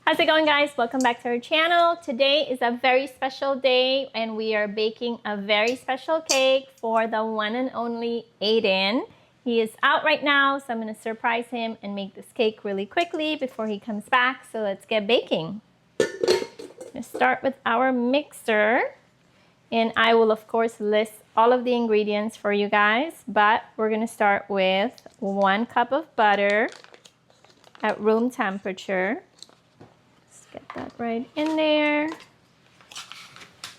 How's it going, guys? Welcome back to our channel. Today is a very special day and we are baking a very special cake for the one and only Aiden. He is out right now, so I'm going to surprise him and make this cake really quickly before he comes back. So let's get baking. I'm going to start with our mixer, and I will of course list all of the ingredients for you guys, but we're going to start with 1 cup of butter at room temperature. Get that right in there.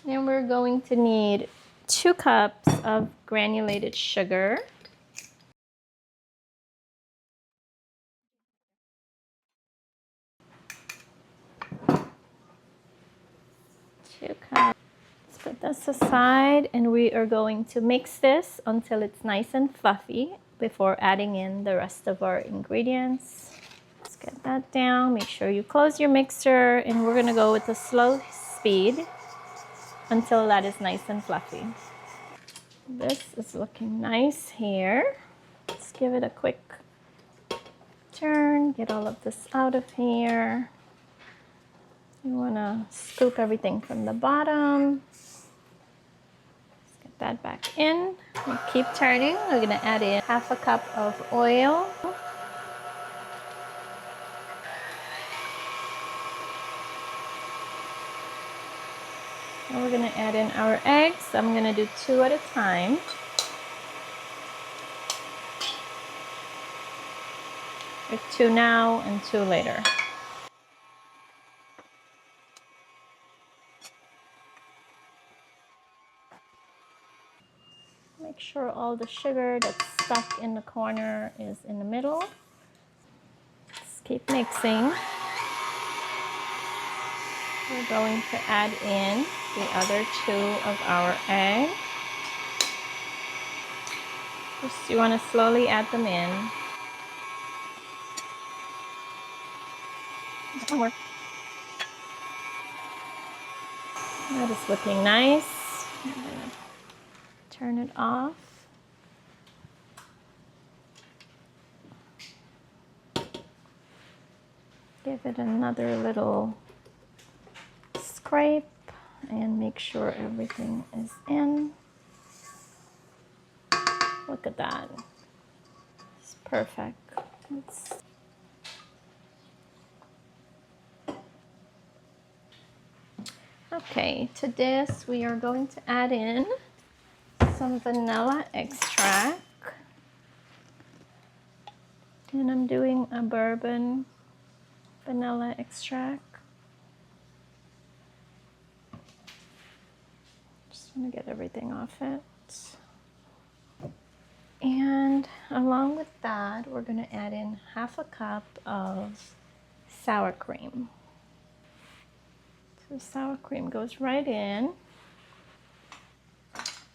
Then we're going to need 2 cups of granulated sugar. 2 cups. Let's put this aside, and we are going to mix this until it's nice and fluffy before adding in the rest of our ingredients. Let's get that down. Make sure you close your mixer, and we're gonna go with a slow speed until that is nice and fluffy. This is looking nice here. Let's give it a quick turn, get all of this out of here. You want to scoop everything from the bottom. Let's get that back in. We keep turning. We're going to add in 1/2 cup of oil. And we're going to add in our eggs. I'm going to do 2 at a time. Or 2 now and 2 later. Make sure all the sugar that's stuck in the corner is in the middle. Let's keep mixing. We're going to add in the other 2 of our eggs. Just you want to slowly add them in. One more. That is looking nice. I'm going to turn it off. Give it another little scrape and make sure everything is in. Look at that. It's perfect. Okay, to this we are going to add in some vanilla extract. And I'm doing a bourbon vanilla extract. Just want to get everything off it. And along with that, we're going to add in 1/2 cup of sour cream. So sour cream goes right in.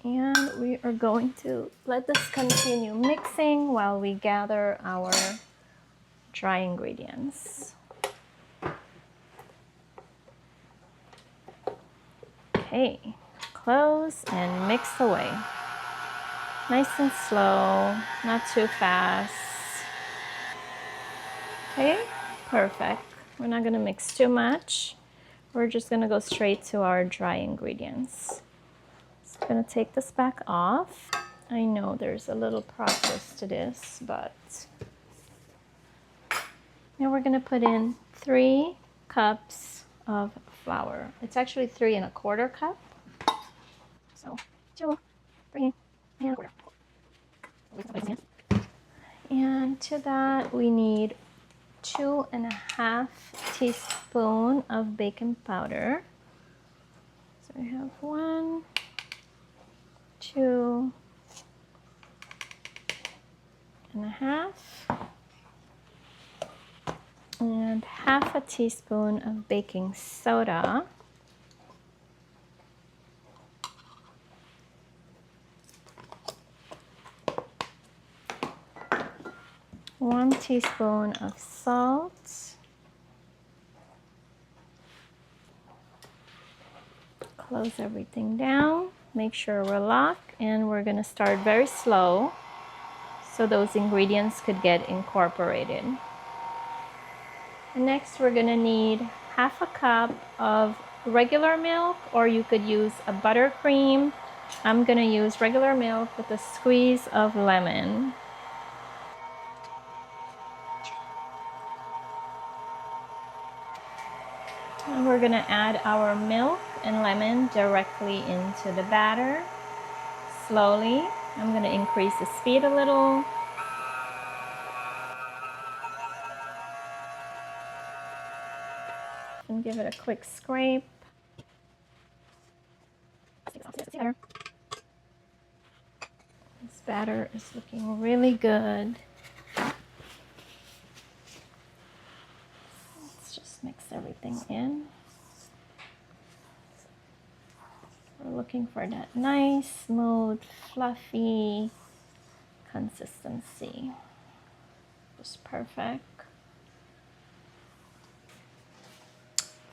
And we are going to let this continue mixing while we gather our dry ingredients. Okay, close and mix away. Nice and slow, not too fast. Okay, perfect. We're not gonna mix too much. We're just gonna go straight to our dry ingredients. So I'm gonna take this back off. I know there's a little process to this, but now we're gonna put in 3 cups of flour. It's actually 3 1/4 cup. So 2, 3 and 1/4. And to that we need 2 1/2 teaspoon of baking powder. So we have 1, 2 1/2, and 1/2 teaspoon of baking soda. One teaspoon of salt. Close everything down. Make sure we're locked, and we're gonna start very slow so those ingredients could get incorporated. And next we're gonna need half a cup of regular milk, or you could use a buttercream. I'm gonna use regular milk with a squeeze of lemon. And we're gonna add our milk and lemon directly into the batter. Slowly. I'm gonna increase the speed a little. And give it a quick scrape. This batter is looking really good. Let's just mix everything in. We're looking for that nice, smooth, fluffy consistency. Just perfect.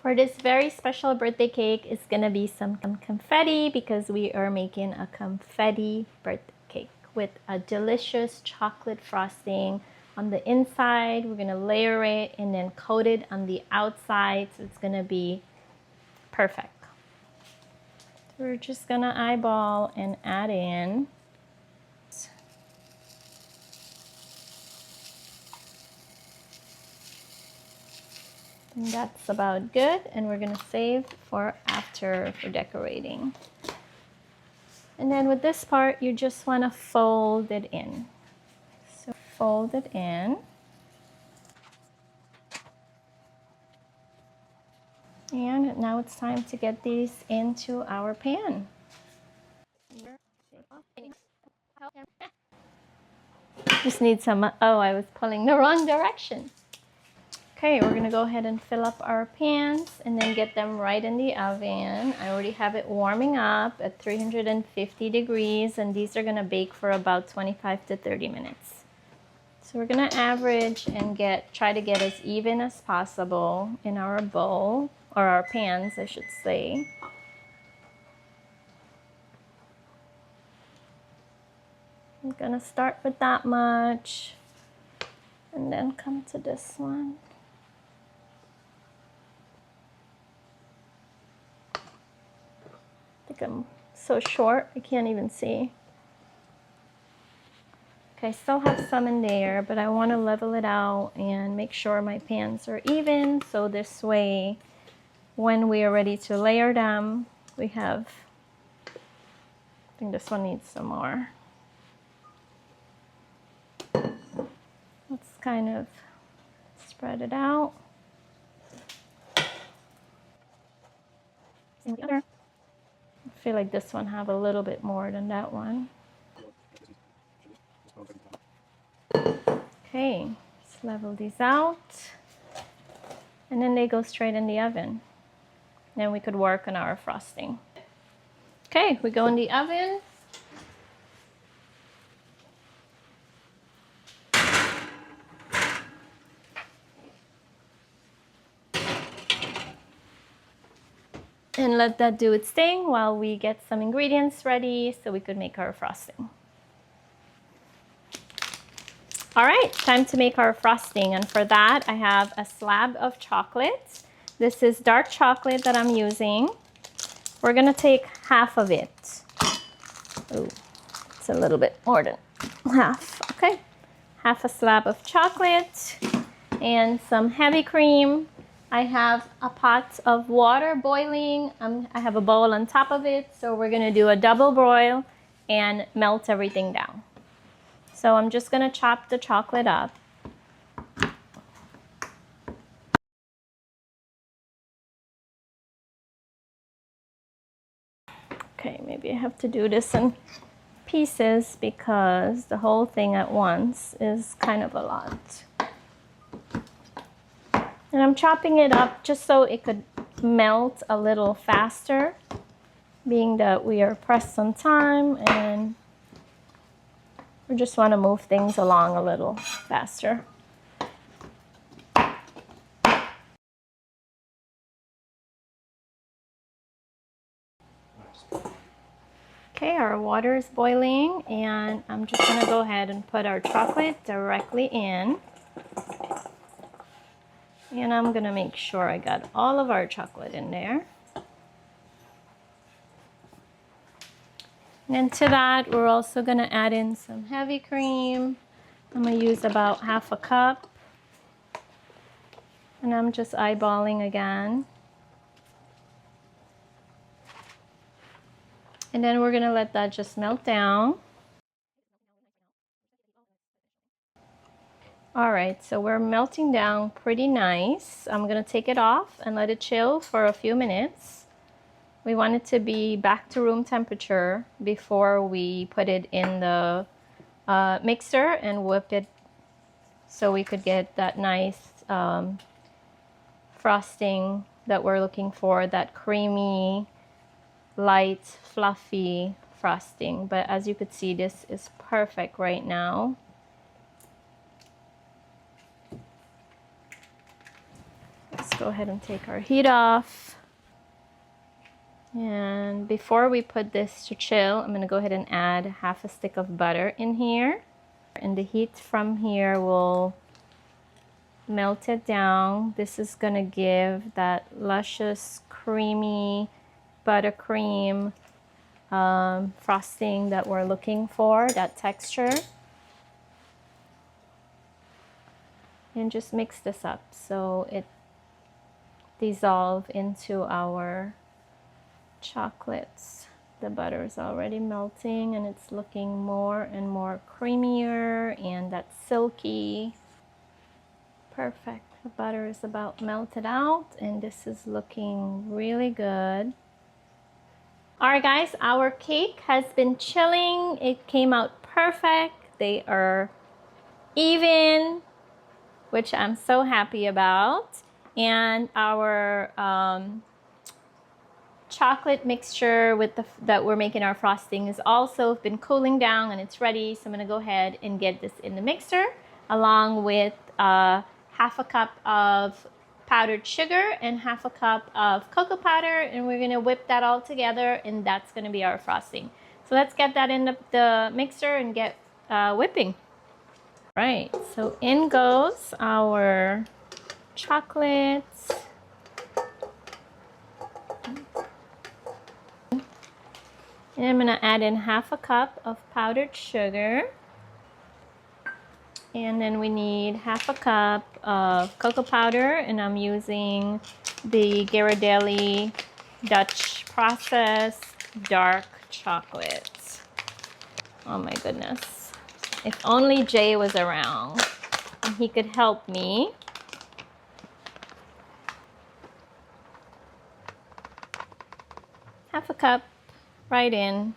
For this very special birthday cake, it's gonna be some confetti because we are making a confetti birthday cake with a delicious chocolate frosting on the inside. We're gonna layer it and then coat it on the outside, so it's gonna be perfect. We're just gonna eyeball and add in. And that's about good, and we're gonna save for after for decorating. And then with this part, you just wanna fold it in. So fold it in. And now it's time to get these into our pan. Just need some, oh, I was pulling the wrong direction. Okay, we're gonna go ahead and fill up our pans and then get them right in the oven. I already have it warming up at 350 degrees, and these are gonna bake for about 25 to 30 minutes. So we're gonna average and try to get as even as possible in our bowl, or our pans, I should say. I'm gonna start with that much and then come to this one. I think I'm so short, I can't even see. Okay, I still have some in there, but I want to level it out and make sure my pans are even, so this way when we are ready to layer them, we have, I think this one needs some more. Let's kind of spread it out. I feel like this one have a little bit more than that one. Okay, let's level these out. And then they go straight in the oven. Then we could work on our frosting. Okay, we go in the oven. And let that do its thing while we get some ingredients ready so we could make our frosting. All right, time to make our frosting. And for that, I have a slab of chocolate. This is dark chocolate that I'm using. We're gonna take half of it. Oh, it's a little bit more than half. Okay, half a slab of chocolate and some heavy cream. I have a pot of water boiling. I have a bowl on top of it, so we're gonna do a double boil and melt everything down. So I'm just gonna chop the chocolate up. Okay, maybe I have to do this in pieces because the whole thing at once is kind of a lot. And I'm chopping it up just so it could melt a little faster, being that we are pressed on time and we just want to move things along a little faster. Okay, our water is boiling and I'm just going to go ahead and put our chocolate directly in. And I'm gonna make sure I got all of our chocolate in there. And to that, we're also gonna add in some heavy cream. I'm gonna use about half a cup. And I'm just eyeballing again. And then we're gonna let that just melt down. All right, so we're melting down pretty nice. I'm gonna take it off and let it chill for a few minutes. We want it to be back to room temperature before we put it in the mixer and whip it so we could get that nice frosting that we're looking for, that creamy, light, fluffy frosting. But as you could see, this is perfect right now. Let's go ahead and take our heat off. And before we put this to chill, I'm gonna go ahead and add half a stick of butter in here. And the heat from here will melt it down. This is gonna give that luscious, creamy buttercream frosting that we're looking for, that texture. And just mix this up so it dissolves into our chocolates. The butter is already melting and it's looking more and more creamier and that silky. Perfect. The butter is about melted out and this is looking really good. All right, guys, our cake has been chilling. It came out perfect. They are even, which I'm so happy about. And our chocolate mixture with that we're making our frosting is also been cooling down and it's ready. So I'm gonna go ahead and get this in the mixer along with half a cup of powdered sugar and half a cup of cocoa powder, and we're gonna whip that all together and that's gonna be our frosting. So let's get that in the mixer and get whipping. Right, so in goes our chocolates. And I'm gonna add in half a cup of powdered sugar. And then we need half a cup of cocoa powder, and I'm using the Ghirardelli Dutch processed dark chocolate. Oh my goodness. If only Jay was around and he could help me. Half a cup right in.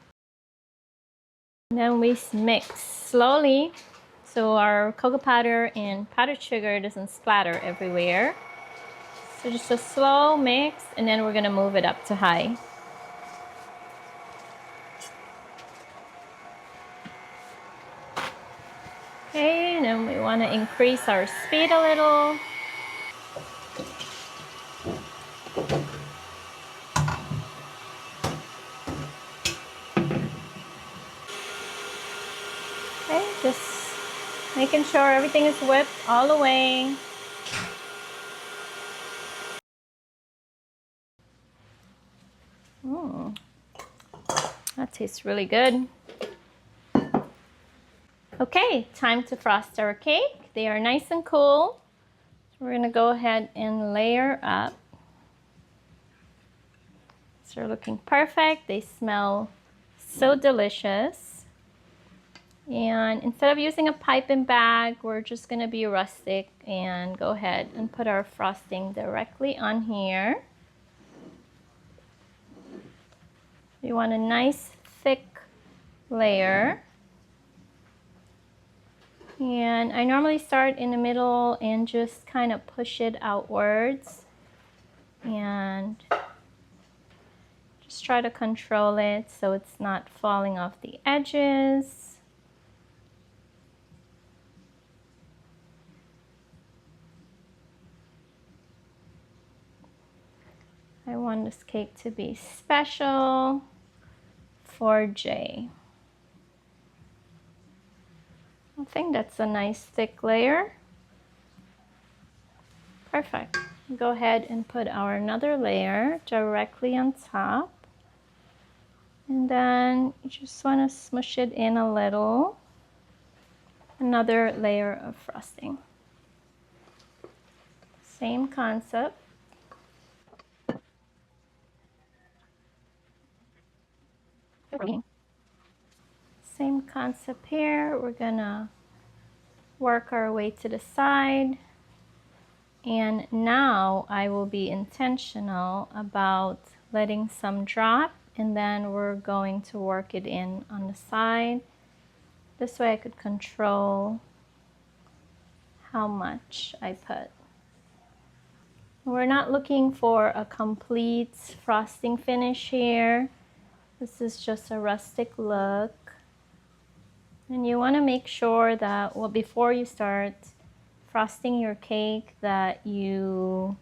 And then we mix slowly so our cocoa powder and powdered sugar doesn't splatter everywhere. So just a slow mix, and then we're gonna move it up to high. Okay, and then we wanna increase our speed a little. Okay, just making sure everything is whipped all the way. That tastes really good. Okay, time to frost our cake. They are nice and cool. So we're gonna go ahead and layer up. So they're looking perfect. They smell so delicious. And instead of using a piping bag, we're just gonna be rustic and go ahead and put our frosting directly on here. You want a nice thick layer. And I normally start in the middle and just kind of push it outwards. And just try to control it so it's not falling off the edges. I want this cake to be special for Jay. I think that's a nice thick layer. Perfect. Go ahead and put our another layer directly on top. And then you just want to smush it in a little. Another layer of frosting. Same concept. Same concept here. We're gonna work our way to the side. And now I will be intentional about letting some drop, and then we're going to work it in on the side. This way I could control how much I put. We're not looking for a complete frosting finish here. This is just a rustic look. And you want to make sure that, well, before you start frosting your cake, that you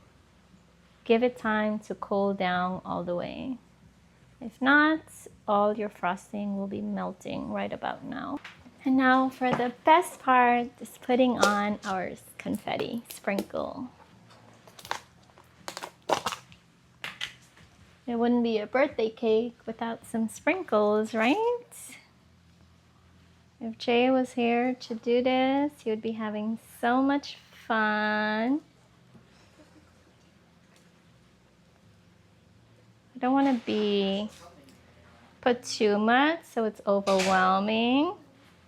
give it time to cool down all the way. If not, all your frosting will be melting right about now. And now for the best part is putting on our confetti sprinkle. It wouldn't be a birthday cake without some sprinkles, right? If Jay was here to do this, he would be having so much fun. I don't want to put too much so it's overwhelming.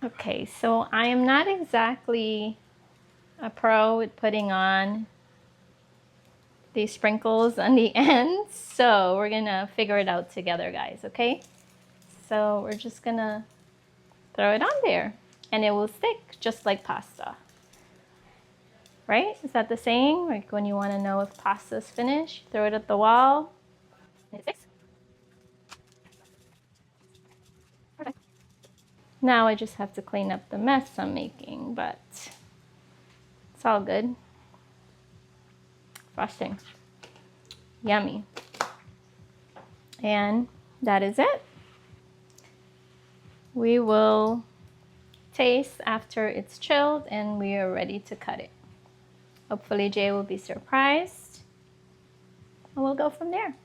Okay, so I am not exactly a pro with putting on these sprinkles on the ends, so we're gonna figure it out together, guys, okay? So we're just gonna throw it on there and it will stick just like pasta. Right? Is that the saying? Like when you want to know if pasta's finished, throw it at the wall. And it sticks. Perfect. Now I just have to clean up the mess I'm making, but it's all good. Frosting. Yummy. And that is it. We will taste after it's chilled and we are ready to cut it. Hopefully Jay will be surprised and we'll go from there.